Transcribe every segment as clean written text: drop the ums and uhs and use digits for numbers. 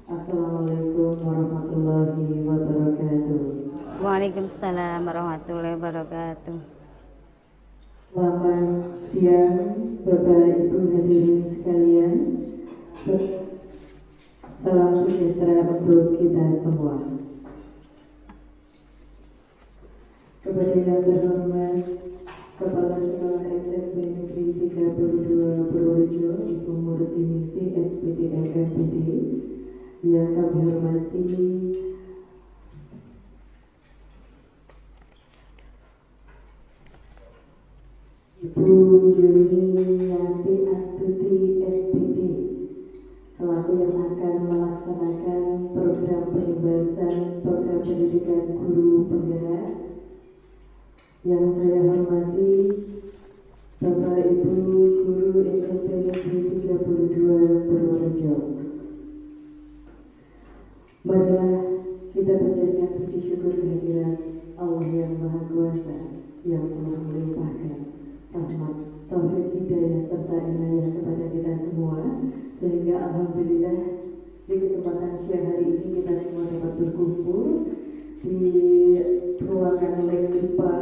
Assalamualaikum warahmatullahi wabarakatuh. Waalaikumsalam warahmatullahi wabarakatuh. Selamat siang Bapak Ibu hadirin sekalian. Salam sejahtera untuk kita semua. Kepada yang terhormat Kepala Sekolah SMP Negeri 32 Purworejo, Ibu Murtiningsih SPDM MPD, yang kami hormati Ibu Yuniyanti Astuti SPD selaku yang akan melaksanakan program penugasan program pendidikan guru penggerak. Yang saya hormati Bapak Ibu Guru SMP Negeri 32 Purworejo. Marilah kita panjatkan puji syukur kehadirat Allah yang Maha Kuasa yang telah melimpahkan rahmat, taufik, hidayah serta inayah kepada kita semua, sehingga alhamdulillah di kesempatan siang hari ini kita semua dapat berkumpul di ruangan LEKIPA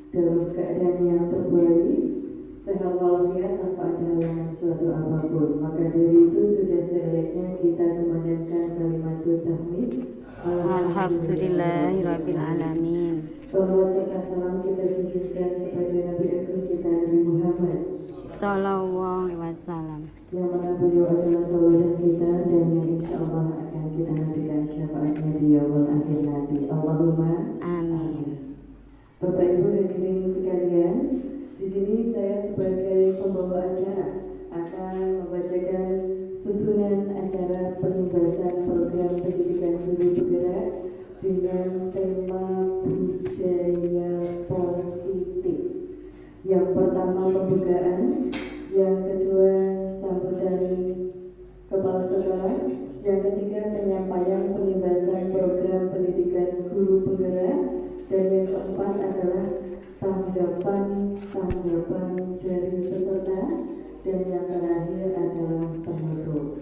dalam keadaan yang terbaik, sehat walafiat tanpa ada halangan suatu apapun. Maka dari itu sudah selayaknya kita kumandangkan kalimat tahmid. Alhamdulillahirabbil alamin. Salawat serta salam kita tujukan kepada Nabi Agung kita Nabi Muhammad Sallallahu alaihi wasallam. yang mana beliau adalah tauladan kita dan yang insya Allah akan kita nantikan syafaatnya di yaumul akhir nanti. Allahumma Amin. Bapak Ibu hadirin sekalian, di sini saya sebagai pembawa acara akan membacakan susunan acara penugasan program pendidikan guru penggerak dengan tema budaya positif. Yang pertama pembukaan, yang kedua sambutan kepala sekolah, yang ketiga penyampaian penugasan program pendidikan guru penggerak, dan yang keempat adalah tanggapan dari peserta, dan yang terakhir adalah penutup.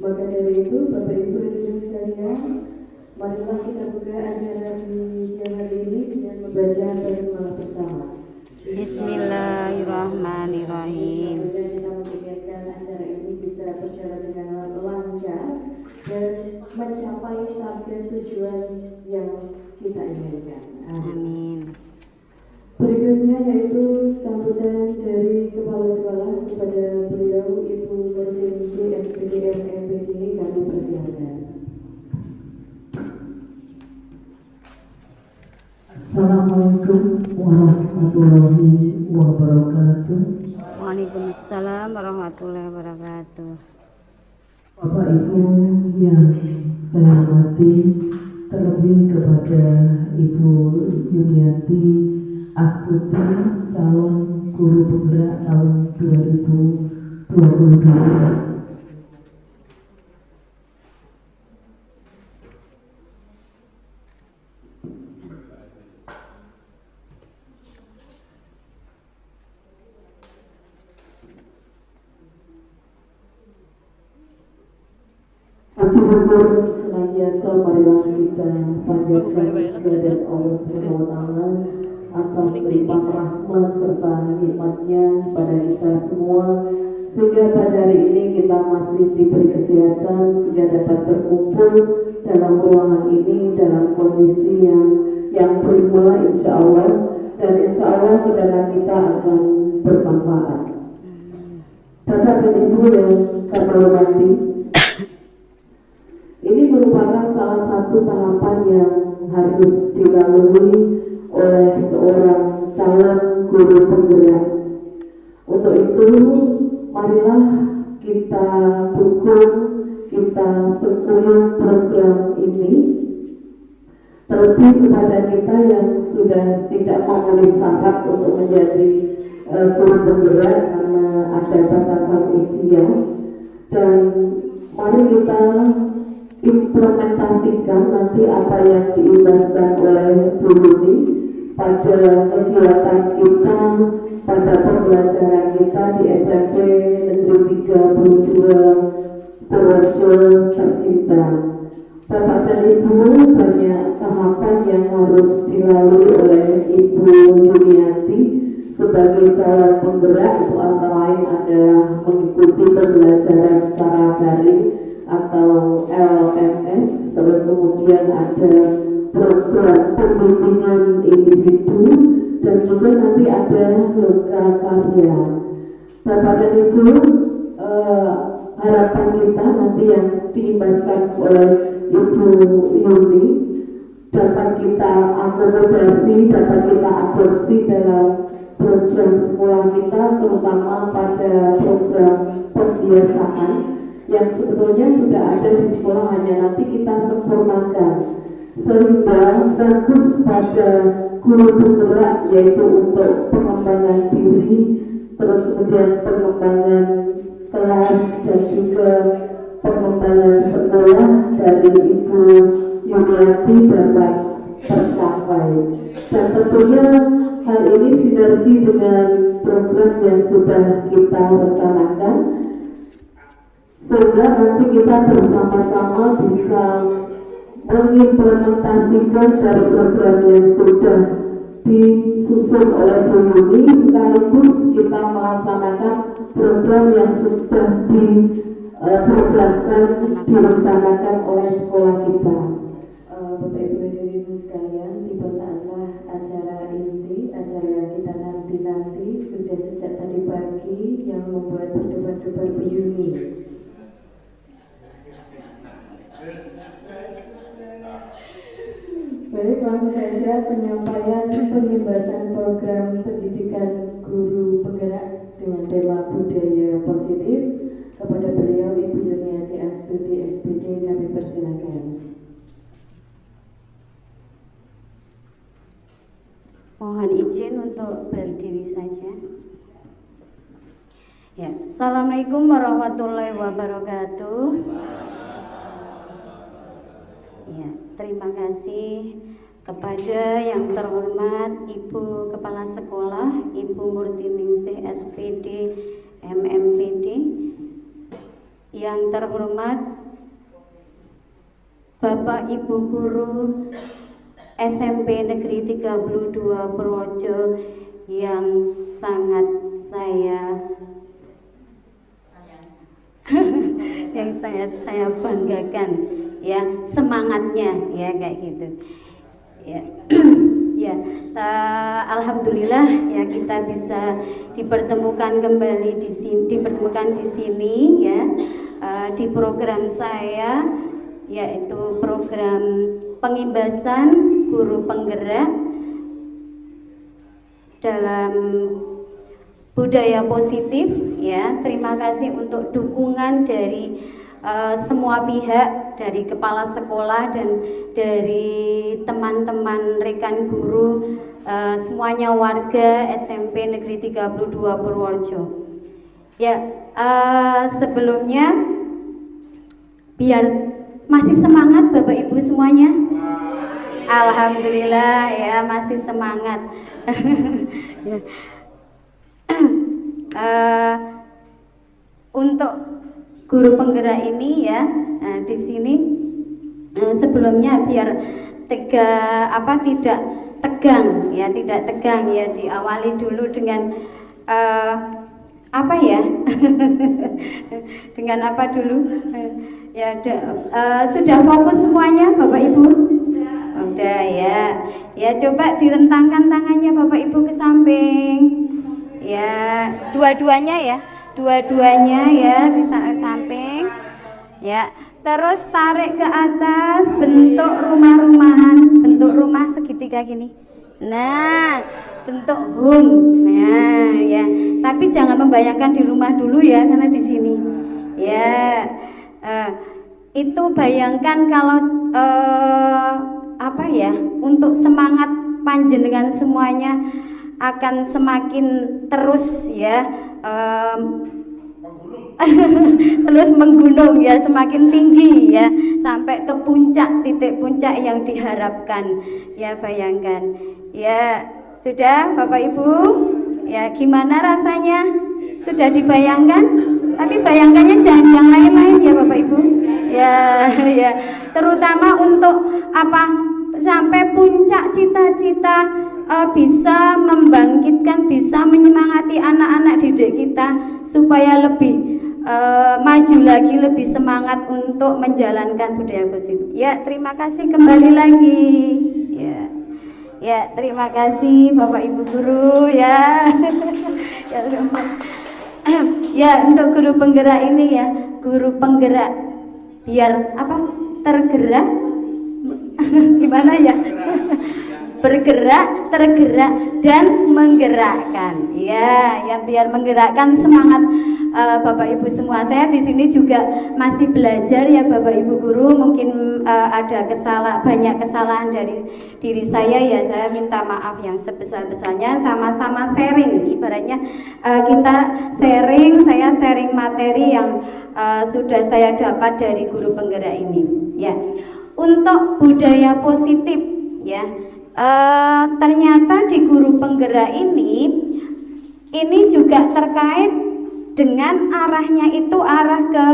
Maka dari itu Bapak Ibu hadirin sekalian, marilah kita buka acara di siang hari ini dengan membaca basmalah bersama. Bismillahirrahmanirrahim. Mudah-mudahan kita mengingatkan acara ini bisa berjalan dengan lancar dan mencapai target tujuan yang kita inginkan. Amin. Berikutnya yaitu sambutan dari Kepala Sekolah kepada beliau Ibu Murtiningsih SPDM MPD, kami persilakan. Assalamualaikum warahmatullahi wabarakatuh. Waalaikumsalam warahmatullahi wabarakatuh. Bapak Ibu yang saya hormati, terlebih kepada Ibu Yuniyanti Astuti, calon guru penggerak tahun 2022. Puji syukur senantiasa marilah kita panjatkan kepada Allah Subhanahu wa Ta'ala atas limpahan rahmat serta nikmatnya pada kita semua, sehingga pada hari ini kita masih diberi kesehatan sehingga dapat berkumpul dalam ruangan ini dalam kondisi yang prima insya Allah, dan insya Allah kedatangan kita akan bermanfaat. Bapak dan Ibu yang kami hormati, ini merupakan salah satu tahapan yang harus dilalui oleh seorang calon guru penggerak. Untuk itu, marilah kita dukung, kita sekuyung program ini. Terlebih kepada kita yang sudah tidak memenuhi syarat untuk menjadi guru penggerak karena ada batasan usia, dan mari kita implementasikan nanti apa yang diimbaskan oleh Bu Yuni pada kegiatan kita, pada pembelajaran kita di SMP Negeri 32 Purworejo tercinta. Bapak dan Ibu, banyak tahapan yang harus dilalui oleh Ibu Yuniati sebagai calon penggerak, itu antara lain adalah mengikuti pembelajaran secara daring atau LMS, terus kemudian ada program pembimbingan individu dan juga nanti ada loka karya. Bapak dan Ibu, harapan kita nanti yang diimbaskan oleh Ibu Yuni dapat kita akomodasi, dapat kita adopsi dalam program sekolah kita, terutama pada program pembiasaan yang sebetulnya sudah ada di sekolah, hanya nanti kita sempurnakan sehingga fokus pada guru penggerak, yaitu untuk pengembangan diri, terus kemudian pengembangan kelas dan juga pengembangan sekolah dari Ibu Yuniati dapat tercapai. Dan tentunya hal ini sinergi dengan program yang sudah kita rencanakan, sehingga nanti kita bersama-sama bisa mengimplementasikan dari program yang sudah disusun oleh Bu Yuni, sekaligus kita melaksanakan program yang sudah diprogramkan, direncanakan oleh sekolah kita. Bapak Ibu hadirin sekalian, tiba saatlah acara inti, acara yang kita nanti sudah sejak tadi pagi yang membuat berdebar-debar Bu Yuni. Baik, langsung saja penyampaian pengimbasan program pendidikan guru penggerak dengan tema budaya positif kepada beliau Ibu Yuniati Astuti SPD, kami persilakan. Mohon izin untuk berdiri saja. Ya, Assalamualaikum warahmatullahi wabarakatuh. Ya, terima kasih kepada yang terhormat Ibu Kepala Sekolah, Ibu Murtiningsih SPD MMPD, yang terhormat Bapak Ibu Guru SMP Negeri 32 Purworejo yang sangat saya banggakan, ya, semangatnya, ya, kayak gitu, ya. Ya, alhamdulillah ya kita bisa dipertemukan kembali di sini, ya, di program saya, yaitu program pengimbasan guru penggerak dalam budaya positif, ya. Terima kasih untuk dukungan dari semua pihak, dari kepala sekolah dan dari teman-teman rekan guru, semuanya warga SMP Negeri 32 Purworejo. Ya, sebelumnya biar masih semangat Bapak Ibu semuanya. Alhamdulillah, ya, masih semangat. Untuk guru penggerak ini, ya, di sini sebelumnya biar tidak tegang, ya, diawali dulu dengan dengan apa dulu, ya, sudah fokus semuanya Bapak Ibu? Udah, ya, coba direntangkan tangannya Bapak Ibu ke samping, ya, dua-duanya ya, di samping, ya. Terus tarik ke atas, bentuk rumah-rumahan, bentuk rumah segitiga gini. Nah, bentuk home. Nah, ya. Tapi jangan membayangkan di rumah dulu, ya, karena di sini. Ya, itu bayangkan kalau untuk semangat panjenengan semuanya akan semakin terus, ya, terus menggunung, ya, semakin tinggi, ya, sampai ke titik puncak yang diharapkan, ya. Bayangkan, ya. Sudah Bapak Ibu, ya, gimana rasanya? Sudah dibayangkan? Tapi bayangkannya jangan yang lain-lain ya Bapak Ibu. Ya, ya. Terutama untuk apa? Sampai puncak cita-cita bisa membangkitkan, bisa menyemangati anak-anak didik kita supaya lebih maju lagi, lebih semangat untuk menjalankan budaya positif. Ya, terima kasih kembali lagi. Ya. Ya, terima kasih Bapak Ibu guru ya. Ya, ya, untuk guru penggerak ini ya, guru penggerak biar apa? Tergerak. Gimana ya? Bergerak, tergerak dan menggerakkan. Ya, yang biar menggerakkan semangat Bapak Ibu semua. Saya di sini juga masih belajar ya Bapak Ibu guru. Mungkin ada banyak kesalahan dari diri saya ya. Saya minta maaf yang sebesar-besarnya. Sama-sama sharing. Ibaratnya kita sharing. Saya sharing materi yang sudah saya dapat dari guru penggerak ini. Ya, untuk budaya positif ya. Ternyata di guru penggerak ini juga terkait dengan arahnya itu arah ke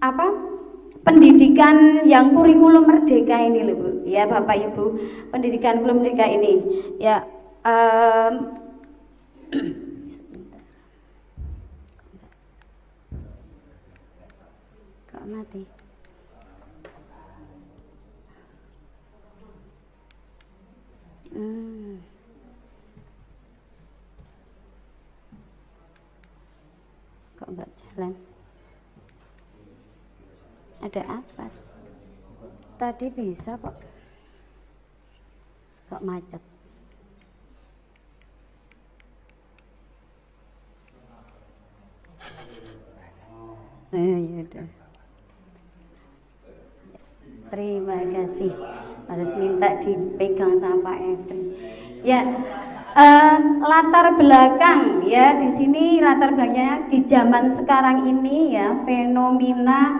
apa? Pendidikan yang kurikulum merdeka ini loh Bu. Ya Bapak Ibu, pendidikan kurikulum merdeka ini ya kok mati? Kok nggak jalan? Ada apa? Tadi bisa kok. Kok macet? Ya udah. Terima kasih. Harus minta dipegang sama Pak Edri. Ya, latar belakang ya di sini latar belakangnya di zaman sekarang ini ya fenomena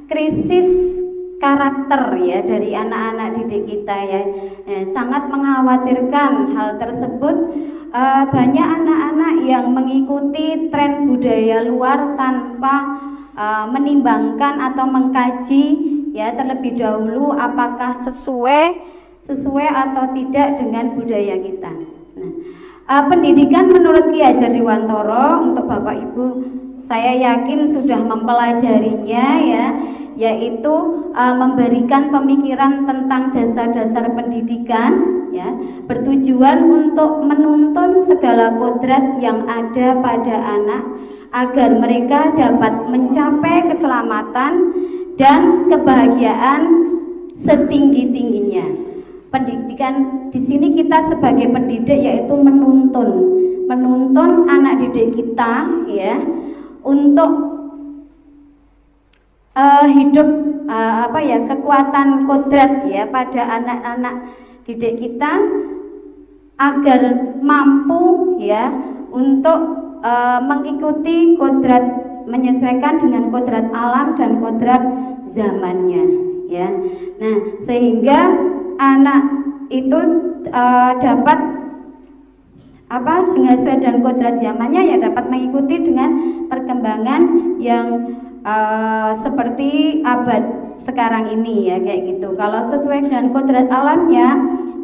krisis karakter ya dari anak-anak didik kita ya, sangat mengkhawatirkan hal tersebut. Banyak anak-anak yang mengikuti tren budaya luar tanpa menimbangkan atau mengkaji ya terlebih dahulu apakah sesuai atau tidak dengan budaya kita. Nah, pendidikan menurut Ki Hajar Dewantara untuk Bapak Ibu saya yakin sudah mempelajarinya ya, yaitu memberikan pemikiran tentang dasar-dasar pendidikan ya, bertujuan untuk menuntun segala kodrat yang ada pada anak agar mereka dapat mencapai keselamatan dan kebahagiaan setinggi-tingginya. Pendidikan di sini kita sebagai pendidik yaitu menuntun anak didik kita ya untuk hidup kekuatan kodrat ya pada anak-anak didik kita agar mampu ya untuk mengikuti kodrat, menyesuaikan dengan kodrat alam dan kodrat zamannya ya. Nah, sehingga anak itu dapat dengan sesuai dan kodrat zamannya ya dapat mengikuti dengan perkembangan yang seperti abad sekarang ini ya kayak gitu. Kalau sesuai dengan kodrat alamnya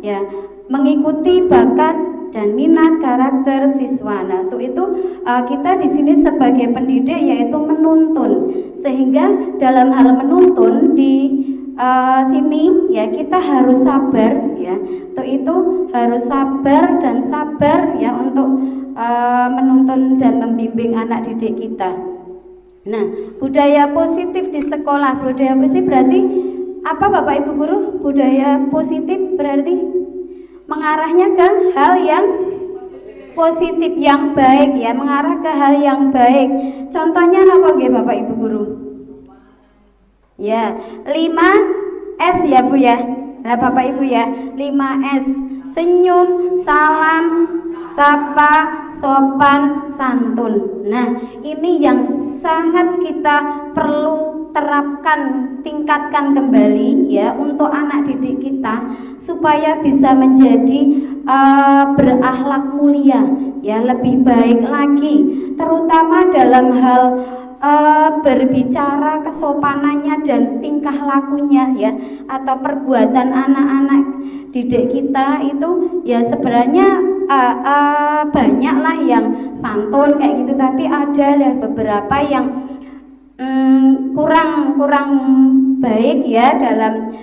ya mengikuti bakat dan minat karakter siswa. Nah, untuk itu kita di sini sebagai pendidik yaitu menuntun, sehingga dalam hal menuntun di sini ya kita harus sabar ya. Untuk itu harus sabar ya untuk menuntun dan membimbing anak didik kita. Nah, budaya positif di sekolah. Budaya positif berarti apa Bapak Ibu guru? Budaya positif berarti mengarahnya ke hal yang positif, yang baik ya, mengarah ke hal yang baik. Contohnya apa nggih Bapak Ibu guru? Ya, 5S ya Bu ya. Nah Bapak Ibu ya, 5S: senyum, salam, sapa, sopan, santun. Nah, ini yang sangat kita perlu terapkan, tingkatkan kembali ya untuk anak didik kita supaya bisa menjadi berakhlak mulia ya, lebih baik lagi, terutama dalam hal berbicara, kesopanannya dan tingkah lakunya ya, atau perbuatan anak-anak didik kita itu ya sebenarnya banyaklah yang santun kayak gitu, tapi ada lah beberapa yang kurang baik ya dalam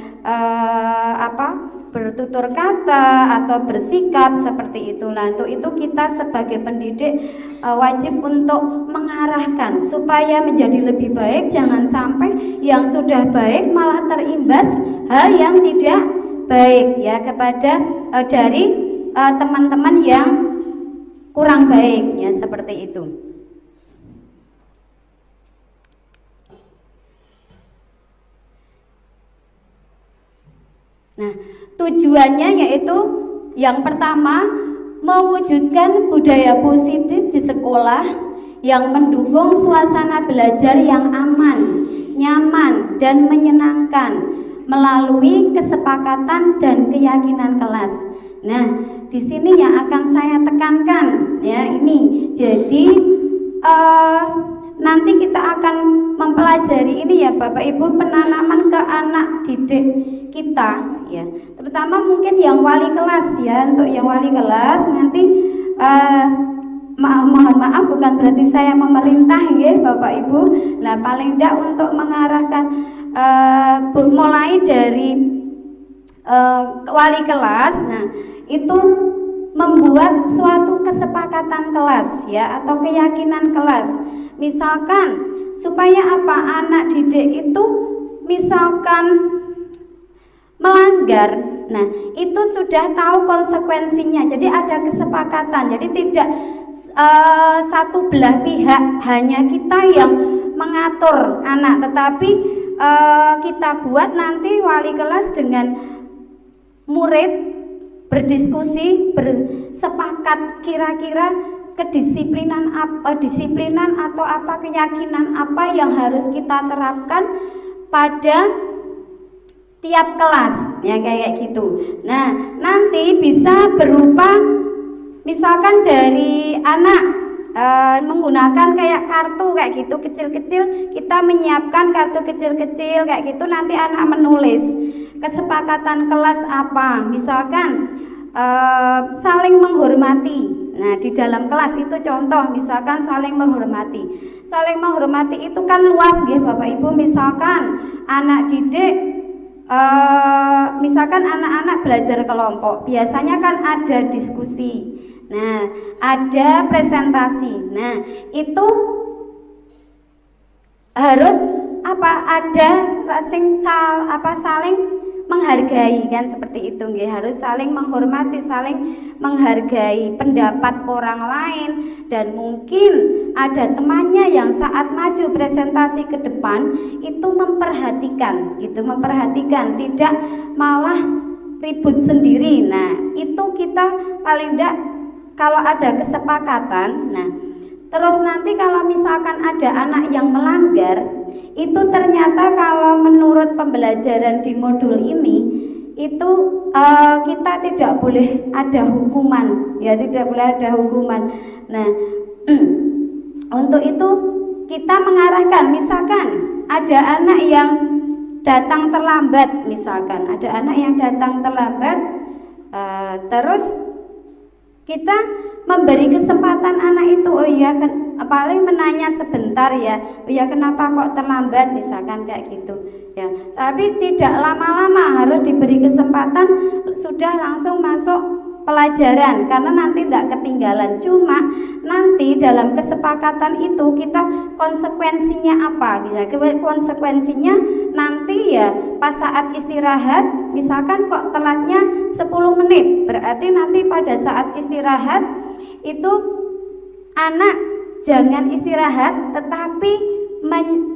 bertutur kata atau bersikap seperti itu. Nah, untuk itu kita sebagai pendidik wajib untuk mengarahkan supaya menjadi lebih baik, jangan sampai yang sudah baik malah terimbas hal yang tidak baik ya kepada dari teman-teman yang kurang baik ya, seperti itu. Nah, tujuannya yaitu yang pertama, mewujudkan budaya positif di sekolah yang mendukung suasana belajar yang aman, nyaman, dan menyenangkan melalui kesepakatan dan keyakinan kelas. Nah, di sini yang akan saya tekankan ya ini. Jadi nanti kita akan mempelajari ini ya Bapak Ibu, penanaman ke anak didik kita ya, terutama mungkin yang wali kelas ya. Untuk yang wali kelas nanti mohon maaf bukan berarti saya memerintah ya Bapak Ibu. Nah, paling tidak untuk mengarahkan mulai dari wali kelas, nah itu membuat suatu kesepakatan kelas ya atau keyakinan kelas. Misalkan supaya apa, anak didik itu misalkan melanggar, nah itu sudah tahu konsekuensinya. Jadi ada kesepakatan, jadi tidak satu belah pihak, hanya kita yang mengatur anak, tetapi kita buat nanti wali kelas dengan murid berdiskusi, bersepakat kira-kira kedisiplinan apa, disiplinan atau apa, keyakinan apa yang harus kita terapkan pada tiap kelas ya, kayak gitu. Nah, nanti bisa berupa misalkan dari anak menggunakan kayak kartu kayak gitu kecil-kecil, kita menyiapkan kartu kecil-kecil kayak gitu, nanti anak menulis kesepakatan kelas apa, misalkan saling menghormati. Nah, di dalam kelas itu contoh misalkan saling menghormati. Saling menghormati itu kan luas nggih Bapak Ibu. Misalkan anak didik misalkan anak-anak belajar kelompok, biasanya kan ada diskusi. Nah, ada presentasi. Nah, itu harus apa? Ada saling menghargai kan, seperti itu nggih. Harus saling menghormati, saling menghargai pendapat orang lain, dan mungkin ada temannya yang saat maju presentasi ke depan itu memperhatikan gitu, memperhatikan, tidak malah ribut sendiri. Nah, itu kita paling tidak kalau ada kesepakatan. Nah, terus nanti kalau misalkan ada anak yang melanggar, itu ternyata kalau menurut pembelajaran di modul ini itu kita tidak boleh ada hukuman ya, tidak boleh ada hukuman. Nah, untuk itu kita mengarahkan, misalkan ada anak yang datang terlambat, misalkan ada anak yang datang terlambat, terus kita memberi kesempatan anak itu, oh iya kan, paling menanya sebentar ya, oh iya kenapa kok terlambat, misalkan kayak gitu ya. Tapi tidak lama-lama, harus diberi kesempatan, sudah langsung masuk pelajaran, karena nanti tidak ketinggalan. Cuma nanti dalam kesepakatan itu kita konsekuensinya apa, konsekuensinya nanti ya pas saat istirahat, misalkan kok telatnya 10 menit, berarti nanti pada saat istirahat itu anak jangan istirahat, tetapi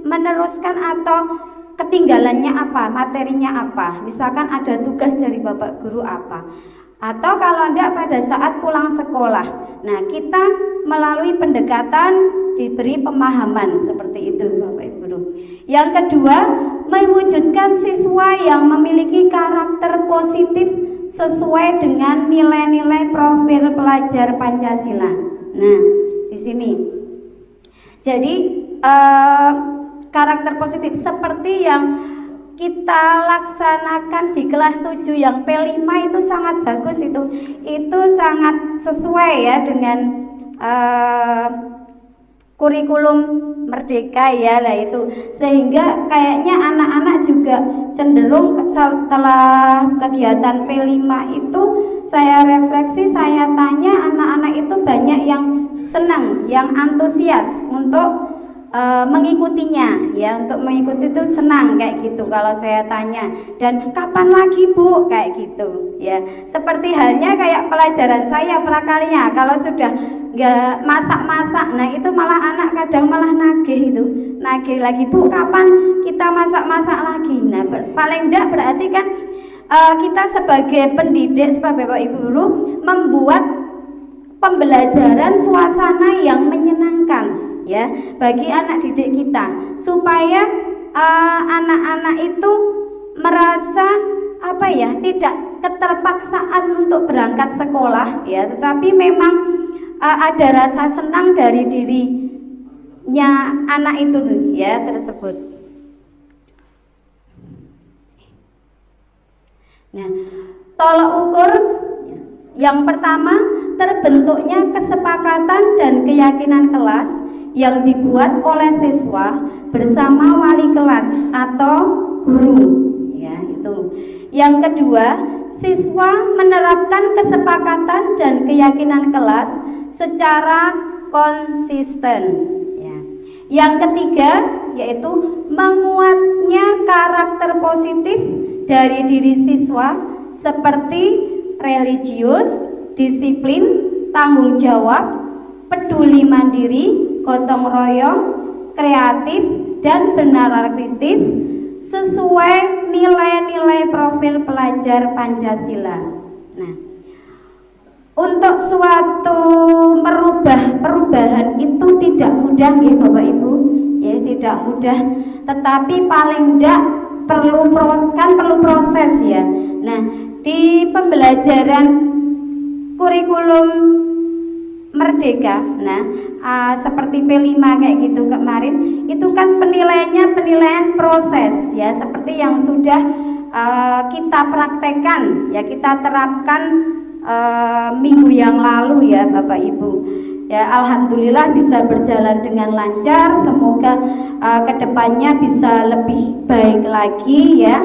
meneruskan atau ketinggalannya apa, materinya apa, misalkan ada tugas dari Bapak Guru apa, atau kalau enggak pada saat pulang sekolah. Nah, kita melalui pendekatan diberi pemahaman seperti itu Bapak Ibu Guru. Yang kedua, mewujudkan siswa yang memiliki karakter positif sesuai dengan nilai-nilai profil pelajar Pancasila. Nah, di sini. Jadi karakter positif seperti yang kita laksanakan di kelas 7 yang P5 itu sangat bagus, itu sangat sesuai ya dengan kurikulum merdeka ya lah itu, sehingga kayaknya anak-anak juga cenderung setelah kegiatan P5 itu saya refleksi, saya tanya anak-anak itu banyak yang senang, yang antusias untuk mengikutinya ya, untuk mengikuti itu senang kayak gitu kalau saya tanya, dan kapan lagi Bu kayak gitu ya. Seperti halnya kayak pelajaran saya prakarya, kalau sudah nggak masak-masak, nah itu malah anak kadang malah nagih lagi, Bu kapan kita masak-masak lagi. Nah paling enggak berarti kan kita sebagai pendidik, sebagai Bapak Ibu Guru membuat pembelajaran suasana yang menyenangkan ya bagi anak didik kita, supaya anak-anak itu merasa apa ya, tidak keterpaksaan untuk berangkat sekolah ya, tetapi memang ada rasa senang dari dirinya anak itu ya tersebut. Nah, tolak ukur yang pertama, terbentuknya kesepakatan dan keyakinan kelas yang dibuat oleh siswa bersama wali kelas atau guru ya itu. Yang kedua, siswa menerapkan kesepakatan dan keyakinan kelas secara konsisten ya. Yang ketiga yaitu menguatnya karakter positif dari diri siswa seperti religius, disiplin, tanggung jawab, peduli mandiri, gotong royong, kreatif, dan benar kritis sesuai nilai-nilai profil pelajar Pancasila. Nah, untuk suatu perubahan itu tidak mudah ya Bapak Ibu, ya tidak mudah, tetapi paling tidak perlu proses ya. Nah, di pembelajaran kurikulum merdeka, nah seperti P5 kayak gitu kemarin, itu kan penilaian proses ya, seperti yang sudah kita praktekkan ya, kita terapkan minggu yang lalu ya Bapak Ibu ya. Alhamdulillah bisa berjalan dengan lancar, semoga kedepannya bisa lebih baik lagi ya,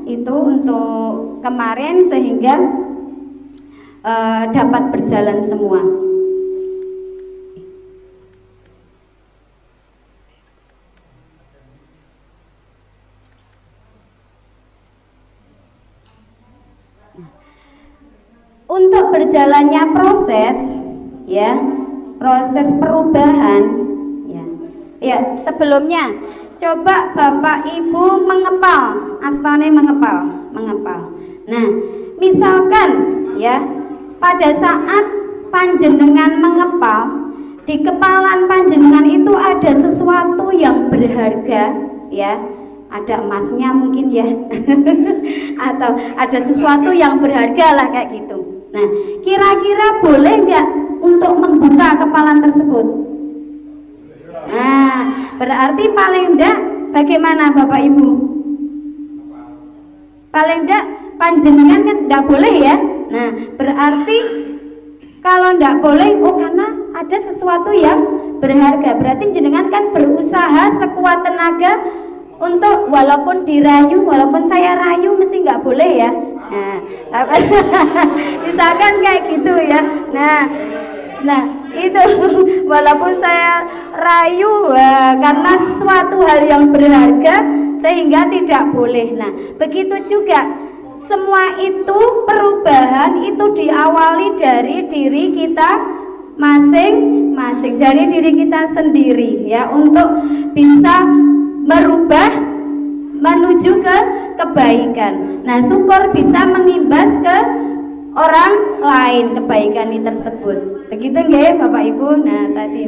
itu untuk kemarin, sehingga dapat berjalan semua. Untuk berjalannya proses ya, proses perubahan ya, sebelumnya coba Bapak Ibu mengepal, astane mengepal. Nah, misalkan ya, pada saat panjenengan mengepal, di kepalan panjenengan itu ada sesuatu yang berharga ya, ada emasnya mungkin ya atau ada sesuatu yang berharga lah kayak gitu. Nah, kira-kira boleh nggak untuk membuka kepalan tersebut? Nah, berarti paling enggak bagaimana Bapak Ibu? Paling enggak panjenengan kan enggak boleh ya. Nah, berarti kalau enggak boleh, oh karena ada sesuatu yang berharga, berarti jenengan kan berusaha sekuat tenaga untuk, walaupun dirayu, walaupun saya rayu mesti nggak boleh ya. Nah, misalkan kayak gitu ya. Nah itu walaupun saya rayu karena suatu hal yang berharga sehingga tidak boleh. Nah, begitu juga semua itu perubahan itu diawali dari diri kita masing-masing, dari diri kita sendiri ya, untuk bisa merubah menuju ke kebaikan. Nah, syukur bisa mengimbas ke orang lain kebaikan ini tersebut. Begitu nggih Bapak Ibu? Nah, tadi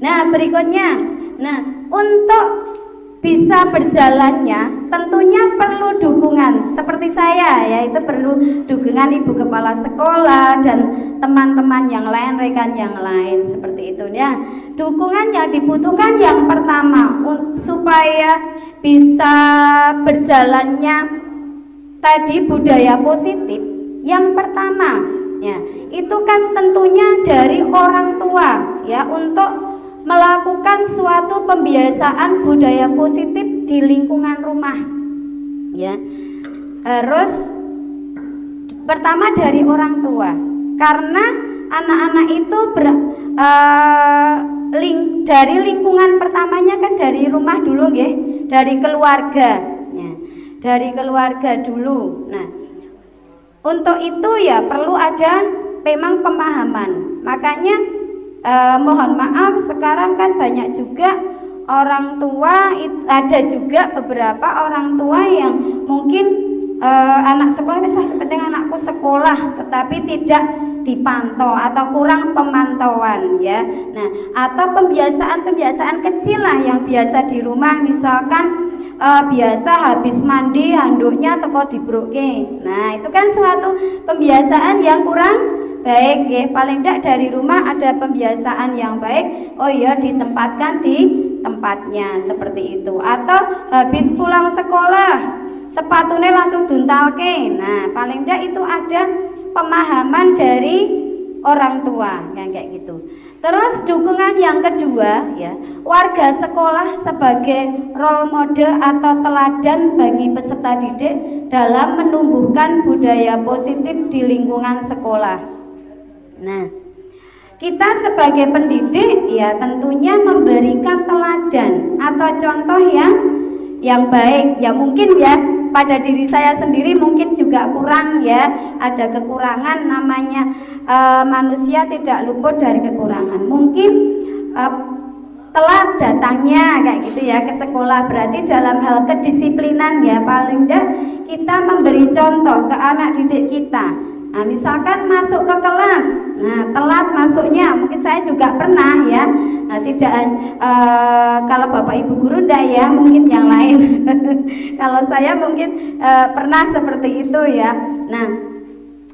Nah, berikutnya. Nah, untuk bisa berjalannya tentunya perlu dukungan seperti saya, yaitu perlu dukungan ibu kepala sekolah dan teman-teman yang lain, rekan yang lain seperti itu ya. Dukungan yang dibutuhkan yang pertama supaya bisa berjalannya tadi budaya positif, yang pertama ya itu kan tentunya dari orang tua ya, untuk melakukan suatu pembiasaan budaya positif di lingkungan rumah ya. Harus pertama dari orang tua, karena anak-anak itu dari lingkungan pertamanya kan dari rumah dulu ya, dari keluarga ya, dari keluarga dulu. Nah, untuk itu ya perlu ada memang pemahaman. Makanya mohon maaf, sekarang kan banyak juga orang tua, ada juga beberapa orang tua yang mungkin anak sekolah, misalnya penting anakku sekolah tetapi tidak dipantau atau kurang pemantauan ya. Nah, atau pembiasaan kecil lah yang biasa di rumah, misalkan biasa habis mandi handuknya teko dibroke. Nah, itu kan suatu pembiasaan yang kurang baik ya. Paling tidak dari rumah ada pembiasaan yang baik, oh iya ditempatkan di tempatnya seperti itu. Atau habis pulang sekolah sepatunya langsung duntalke. Nah, paling tidak itu ada pemahaman dari orang tua yang kayak gitu. Terus dukungan yang kedua ya, warga sekolah sebagai role model atau teladan bagi peserta didik dalam menumbuhkan budaya positif di lingkungan sekolah. Nah, kita sebagai pendidik ya tentunya memberikan teladan atau contoh yang baik ya. Mungkin ya pada diri saya sendiri mungkin juga kurang ya, ada kekurangan, namanya manusia tidak luput dari kekurangan. Mungkin telat datangnya kayak gitu ya ke sekolah, berarti dalam hal kedisiplinan ya paling tidak kita memberi contoh ke anak didik kita. Nah, misalkan masuk ke kelas, nah telat masuknya, mungkin saya juga pernah ya. Nah, tidak kalau bapak ibu guru enggak ya, mungkin yang lain. Kalau saya mungkin pernah seperti itu ya. Nah,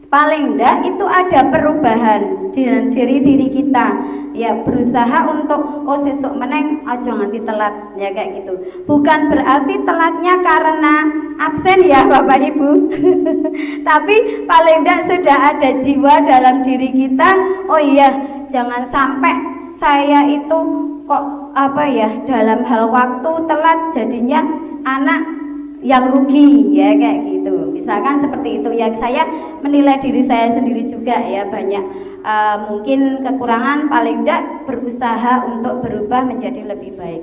paling enggak itu ada perubahan di diri kita ya, berusaha untuk sesuk meneng aja nganti telat ya kayak gitu. Bukan berarti telatnya karena absen ya bapak ibu tapi paling enggak sudah ada jiwa dalam diri kita, oh iya jangan sampai saya itu kok dalam hal waktu telat jadinya anak yang rugi ya kayak gitu. Misalkan seperti itu ya, saya menilai diri saya sendiri juga ya, banyak mungkin kekurangan, paling enggak berusaha untuk berubah menjadi lebih baik.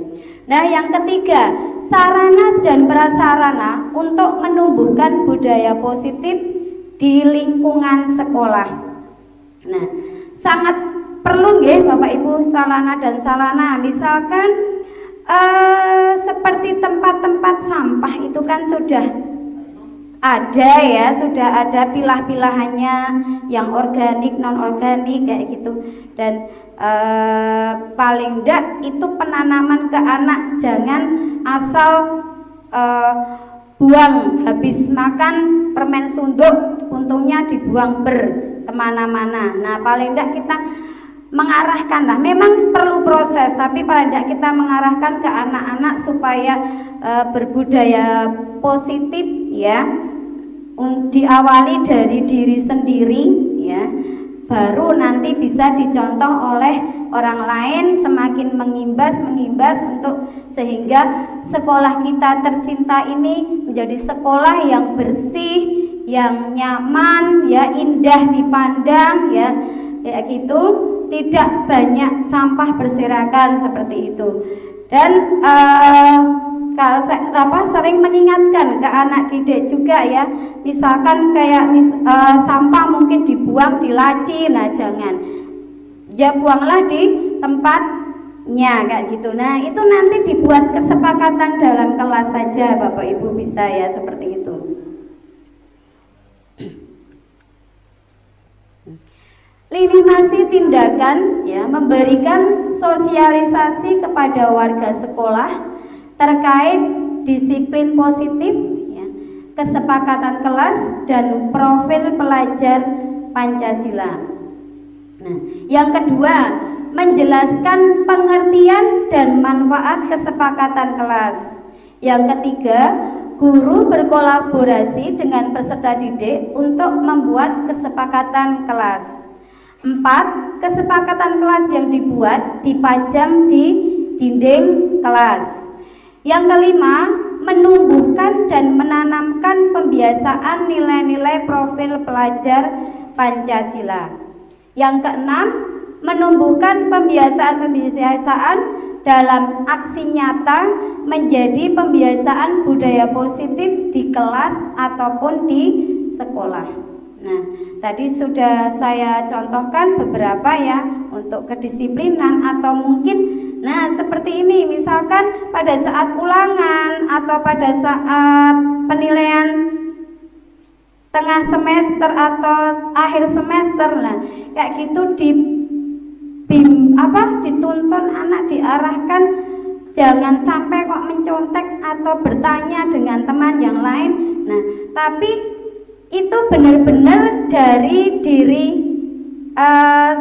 Nah, yang ketiga, sarana dan prasarana untuk menumbuhkan budaya positif di lingkungan sekolah. Nah, sangat perlu nggih Bapak Ibu sarana dan sarana, misalkan seperti tempat-tempat sampah itu kan sudah ada ya, sudah ada pilah-pilahannya yang organik, non organik kayak gitu. Dan paling enggak itu penanaman ke anak, jangan asal buang, habis makan permen sunduk untungnya dibuang kemana-mana. Nah, paling enggak kita mengarahkan lah, memang perlu proses, tapi paling tidak kita mengarahkan ke anak-anak supaya berbudaya positif ya, diawali dari diri sendiri ya, baru nanti bisa dicontoh oleh orang lain, semakin mengimbas untuk sehingga sekolah kita tercinta ini menjadi sekolah yang bersih, yang nyaman ya, indah dipandang ya, kayak gitu. Tidak banyak sampah berserakan seperti itu. Dan sering mengingatkan ke anak didik juga ya, misalkan kayak sampah mungkin dibuang di laci, nah jangan ya, buanglah di tempatnya kayak gitu. Nah, itu nanti dibuat kesepakatan dalam kelas saja Bapak Ibu, bisa ya seperti itu. Lini tindakan ya, memberikan sosialisasi kepada warga sekolah terkait disiplin positif ya, kesepakatan kelas dan profil pelajar Pancasila. Nah, yang kedua, menjelaskan pengertian dan manfaat kesepakatan kelas. Yang ketiga, guru berkolaborasi dengan peserta didik untuk membuat kesepakatan kelas. 4. Kesepakatan kelas yang dibuat dipajang di dinding kelas. Yang kelima, menumbuhkan dan menanamkan pembiasaan nilai-nilai profil pelajar Pancasila. Yang keenam, menumbuhkan pembiasaan dalam aksi nyata menjadi pembiasaan budaya positif di kelas ataupun di sekolah. Nah, tadi sudah saya contohkan beberapa ya untuk kedisiplinan atau mungkin seperti ini, misalkan pada saat ulangan atau pada saat penilaian tengah semester atau akhir semester. Nah, kayak gitu dituntun anak, diarahkan jangan sampai kok mencontek atau bertanya dengan teman yang lain. Nah, tapi itu benar-benar dari diri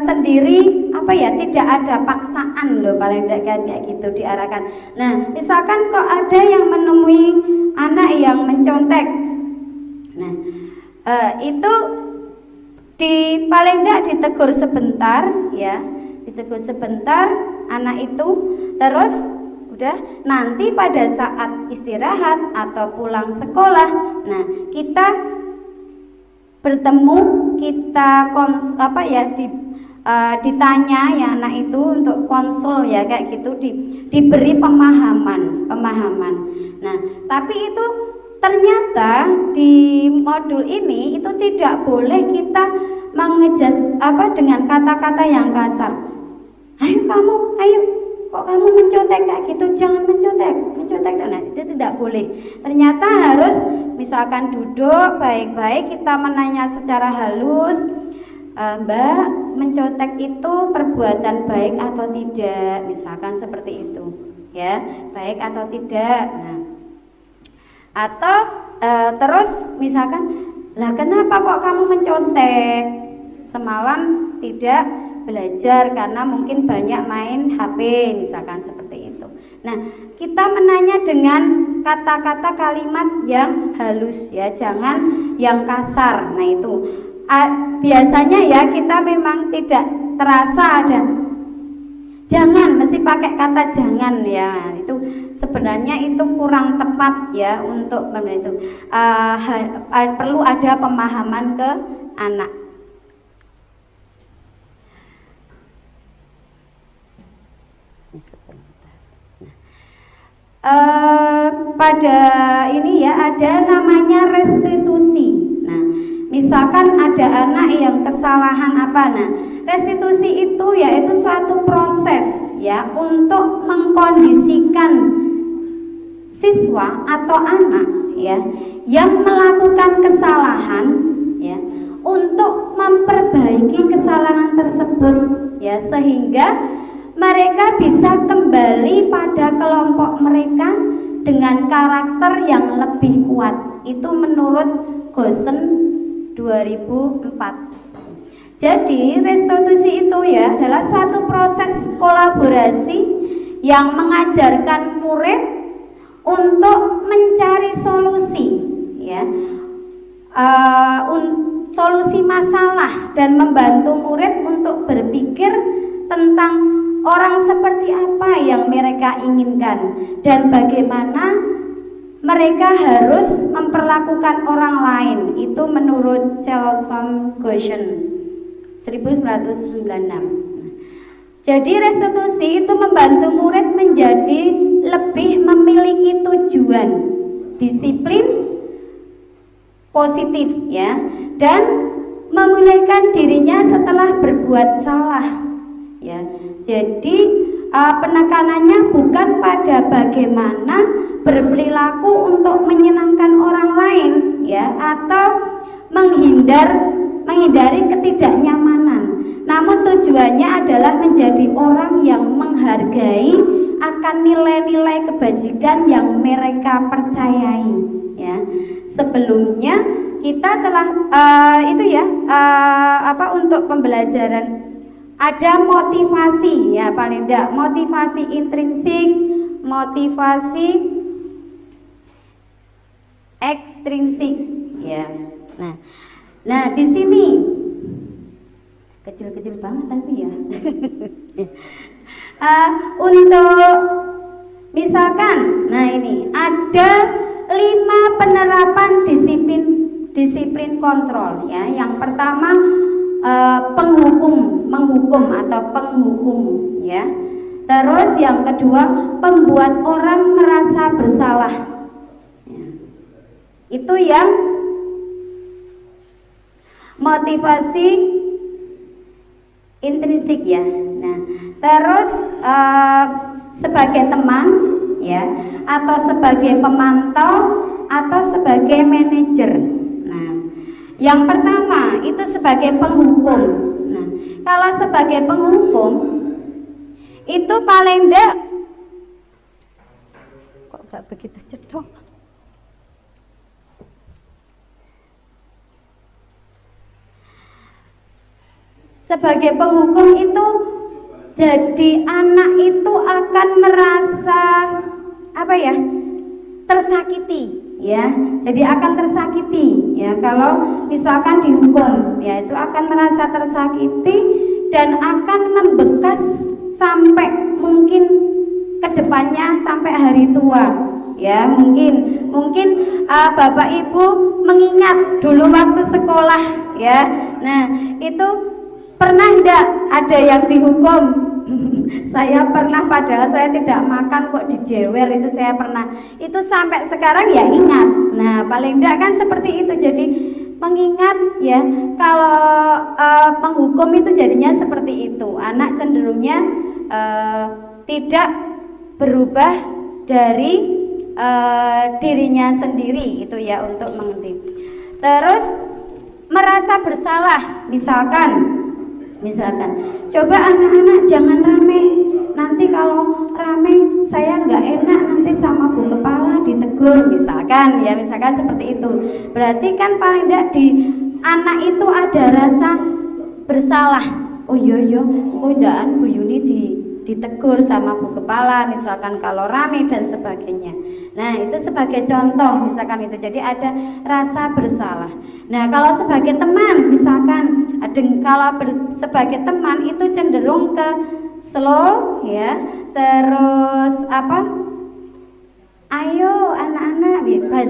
sendiri, tidak ada paksaan loh, paling tidak kan kayak gitu diarahkan. Nah, misalkan kok ada yang menemui anak yang mencontek, nah itu paling tidak ditegur sebentar ya, ditegur sebentar anak itu, terus udah nanti pada saat istirahat atau pulang sekolah, nah kita bertemu, kita ditanya ya anak itu untuk konsul ya kayak gitu, diberi pemahaman. Nah, tapi itu ternyata di modul ini itu tidak boleh kita mengejas dengan kata-kata yang kasar. Ayo kok kamu mencontek kayak gitu, jangan mencontek. Nah, itu tidak boleh. Ternyata harus misalkan duduk baik-baik, kita menanya secara halus, Mbak, mencontek itu perbuatan baik atau tidak, misalkan seperti itu ya, baik atau tidak. Nah, atau terus misalkan, lah kenapa kok kamu mencontek, semalam tidak belajar karena mungkin banyak main HP, misalkan seperti itu. Nah, kita menanya dengan kata-kata kalimat yang halus ya, jangan yang kasar. Nah, itu biasanya ya kita memang tidak terasa ada jangan, mesti pakai kata jangan ya, itu sebenarnya itu kurang tepat ya untuk itu. Perlu ada pemahaman ke anak. Pada ini ya ada namanya restitusi. Nah, misalkan ada anak yang kesalahan nah, restitusi itu yaitu suatu proses ya untuk mengkondisikan siswa atau anak ya yang melakukan kesalahan ya untuk memperbaiki kesalahan tersebut ya, sehingga mereka bisa kembali pada kelompok mereka dengan karakter yang lebih kuat. Itu menurut Goosen 2004. Jadi restitusi itu ya adalah suatu proses kolaborasi yang mengajarkan murid untuk mencari solusi ya, solusi masalah dan membantu murid untuk berpikir tentang orang seperti apa yang mereka inginkan dan bagaimana mereka harus memperlakukan orang lain. Itu menurut Chelson Goosen 1996. Jadi restitusi itu membantu murid menjadi lebih memiliki tujuan, disiplin positif ya, dan memulihkan dirinya setelah berbuat salah ya. Jadi penekanannya bukan pada bagaimana berperilaku untuk menyenangkan orang lain ya, atau menghindari ketidaknyamanan, namun tujuannya adalah menjadi orang yang menghargai akan nilai-nilai kebajikan yang mereka percayai, ya. Sebelumnya kita telah untuk pembelajaran ada motivasi, ya, paling tidak motivasi intrinsik, motivasi ekstrinsik, ya. Nah di sini kecil-kecil banget tapi ya. Untuk misalkan, nah ini ada 5 penerapan disiplin kontrol, ya. Yang pertama menghukum, ya. Terus yang kedua membuat orang merasa bersalah, ya. Itu yang motivasi intrinsik, ya. Nah, terus sebagai teman, ya, atau sebagai pemantau atau sebagai manajer. Nah, yang pertama itu sebagai penghukum. Nah, kalau sebagai penghukum itu paling enggak kok gak begitu cedok. Sebagai penghukum itu jadi anak itu akan merasa tersakiti, ya. Jadi akan tersakiti, ya, kalau misalkan dihukum, ya, itu akan merasa tersakiti dan akan membekas sampai mungkin kedepannya sampai hari tua, ya. Mungkin Bapak Ibu mengingat dulu waktu sekolah, ya. Nah, itu pernah enggak ada yang dihukum? Saya pernah, padahal saya tidak makan kok dijewer, itu saya pernah. Itu sampai sekarang ya ingat. Nah, paling enggak kan seperti itu. Jadi mengingat, ya, kalau penghukum itu jadinya seperti itu. Anak cenderungnya tidak berubah dari dirinya sendiri, itu ya, untuk mengerti. Terus merasa bersalah, misalkan coba anak-anak jangan rame, nanti kalau rame saya nggak enak, nanti sama Bu Kepala ditegur, misalkan seperti itu. Berarti kan paling tidak di anak itu ada rasa bersalah. Oh iya, kok Bu Yuni ditegur sama Bu Kepala, misalkan kalau rame dan sebagainya. Nah, itu sebagai contoh, misalkan itu. Jadi ada rasa bersalah. Nah, kalau sebagai teman, misalkan sebagai teman itu cenderung ke slow, ya. Terus ayo anak-anak,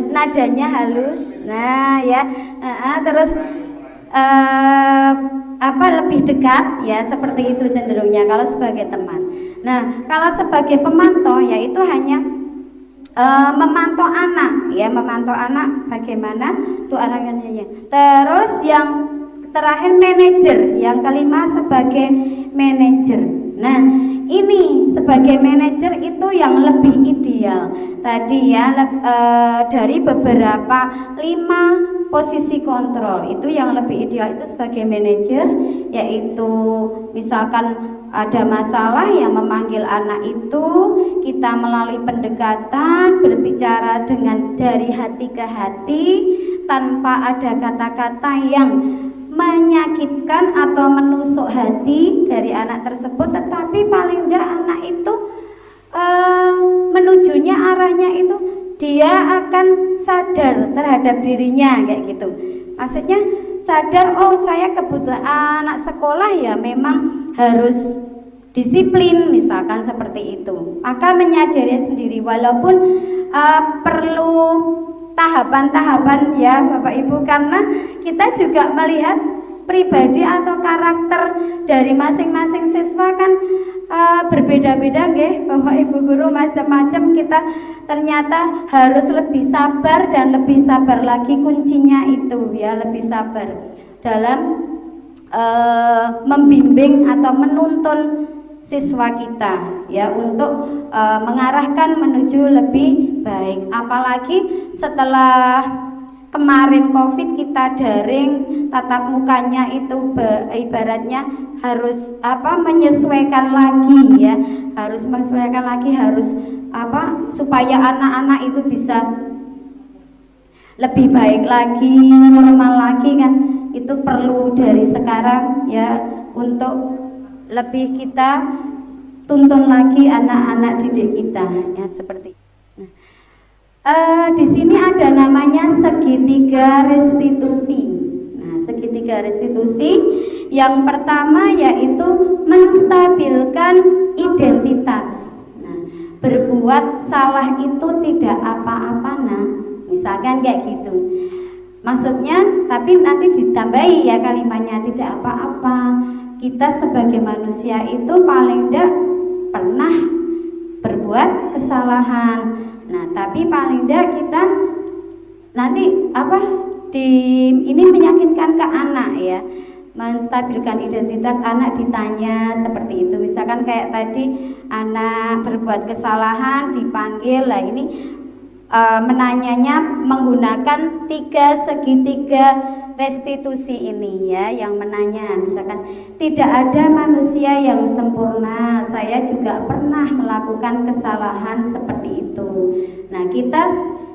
nadanya halus. Nah, ya. Terus lebih dekat, ya, seperti itu cenderungnya kalau sebagai teman. Nah, kalau sebagai pemantau, yaitu hanya memantau anak, ya, memantau anak bagaimana tuh anaknya. Terus yang terakhir manajer, yang kelima sebagai manajer. Nah, ini sebagai manajer itu yang lebih ideal tadi, ya, dari beberapa 5 posisi kontrol itu yang lebih ideal itu sebagai manajer, yaitu misalkan ada masalah yang memanggil anak itu, kita melalui pendekatan berbicara dari hati ke hati tanpa ada kata-kata yang menyakitkan atau menusuk hati dari anak tersebut, tetapi paling tidak anak itu menujunya arahnya itu dia akan sadar terhadap dirinya, kayak gitu. Maksudnya sadar, oh saya kebutuhan anak sekolah ya memang harus disiplin, misalkan seperti itu. Maka menyadari sendiri, walaupun perlu tahapan-tahapan, ya Bapak Ibu, karena kita juga melihat pribadi atau karakter dari masing-masing siswa kan berbeda-beda, nggih Bapak Ibu guru, macam-macam. Kita ternyata harus lebih sabar dan lebih sabar lagi, kuncinya itu, ya, lebih sabar dalam membimbing atau menuntun siswa kita, ya, untuk mengarahkan menuju lebih baik. Apalagi setelah kemarin COVID kita daring, tatap mukanya itu ibaratnya harus menyesuaikan lagi ya, harus menyesuaikan lagi, harus supaya anak-anak itu bisa lebih baik lagi, normal lagi kan, itu perlu dari sekarang ya, untuk lebih kita tuntun lagi anak-anak didik kita ya, seperti. Di sini ada namanya segitiga restitusi. Nah, segitiga restitusi yang pertama yaitu menstabilkan identitas. Nah, berbuat salah itu tidak apa-apa, nah, misalkan kayak gitu. Maksudnya, tapi nanti ditambahi ya kalimatnya, tidak apa-apa. Kita sebagai manusia itu paling tidak pernah berbuat kesalahan. Nah, tapi paling tidak kita nanti ini meyakinkan ke anak ya, menstabilkan identitas anak, ditanya seperti itu. Misalkan kayak tadi anak berbuat kesalahan dipanggil, lah ini menanyanya menggunakan segitiga restitusi ini ya, yang menanya misalkan, tidak ada manusia yang sempurna, saya juga pernah melakukan kesalahan seperti itu. Nah, kita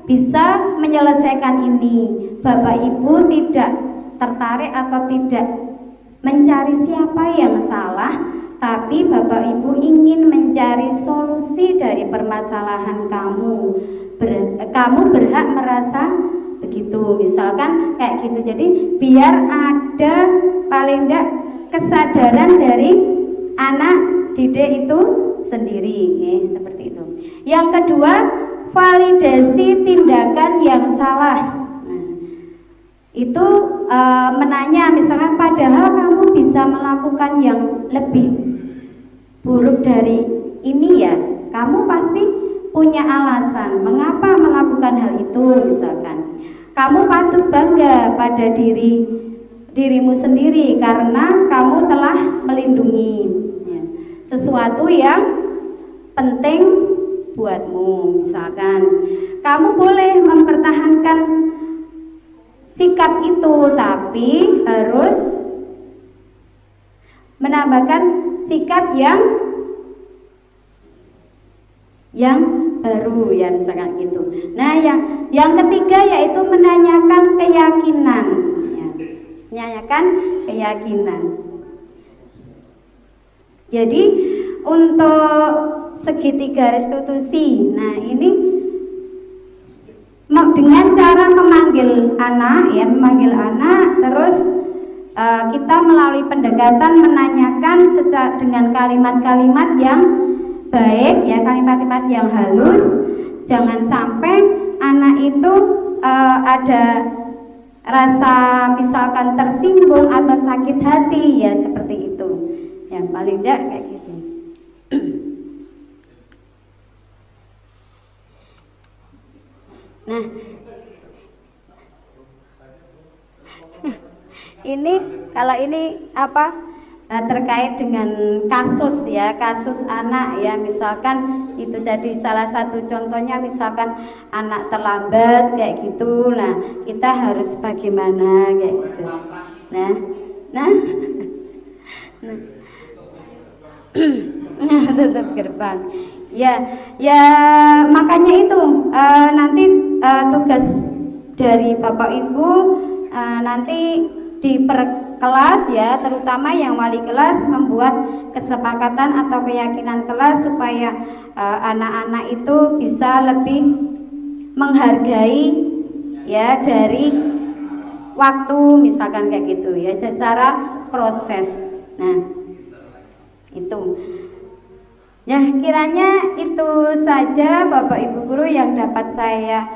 bisa menyelesaikan ini. Bapak Ibu tidak tertarik atau tidak mencari siapa yang salah, tapi Bapak Ibu ingin mencari solusi dari permasalahan kamu. Kamu berhak merasa begitu, misalkan kayak gitu. Jadi biar ada paling tidak kesadaran dari anak didik itu sendiri ya, seperti itu. Yang kedua, validasi tindakan yang salah. Nah, itu menanya misalkan, padahal kamu bisa melakukan yang lebih buruk dari ini ya, kamu pasti punya alasan mengapa melakukan hal itu. Misalkan kamu patut bangga pada dirimu sendiri karena kamu telah melindungi ya, sesuatu yang penting buatmu. Misalkan kamu boleh mempertahankan sikap itu, tapi harus menambahkan sikap yang baru ya, misalkan gitu. Nah, yang ketiga yaitu menanyakan keyakinan ya, menanyakan keyakinan. Jadi untuk segitiga restitusi, nah ini dengan cara memanggil anak, terus kita melalui pendekatan menanyakan dengan kalimat-kalimat yang baik ya, kalimat-kalimat yang halus. Jangan sampai anak itu ada rasa misalkan tersinggung atau sakit hati ya, seperti itu ya, paling tidak kayak gitu. Nah, ini kalau ini terkait dengan kasus ya, kasus anak ya, misalkan itu tadi salah satu contohnya, misalkan anak terlambat kayak gitu. Nah, kita harus bagaimana kayak gitu. Nah tutup gerbang ya, makanya itu nanti tugas dari Bapak Ibu nanti di kelas ya, terutama yang wali kelas, membuat kesepakatan atau keyakinan kelas supaya anak-anak itu bisa lebih menghargai ya dari waktu, misalkan kayak gitu ya, secara proses. Nah, itu ya, kiranya itu saja Bapak Ibu guru yang dapat saya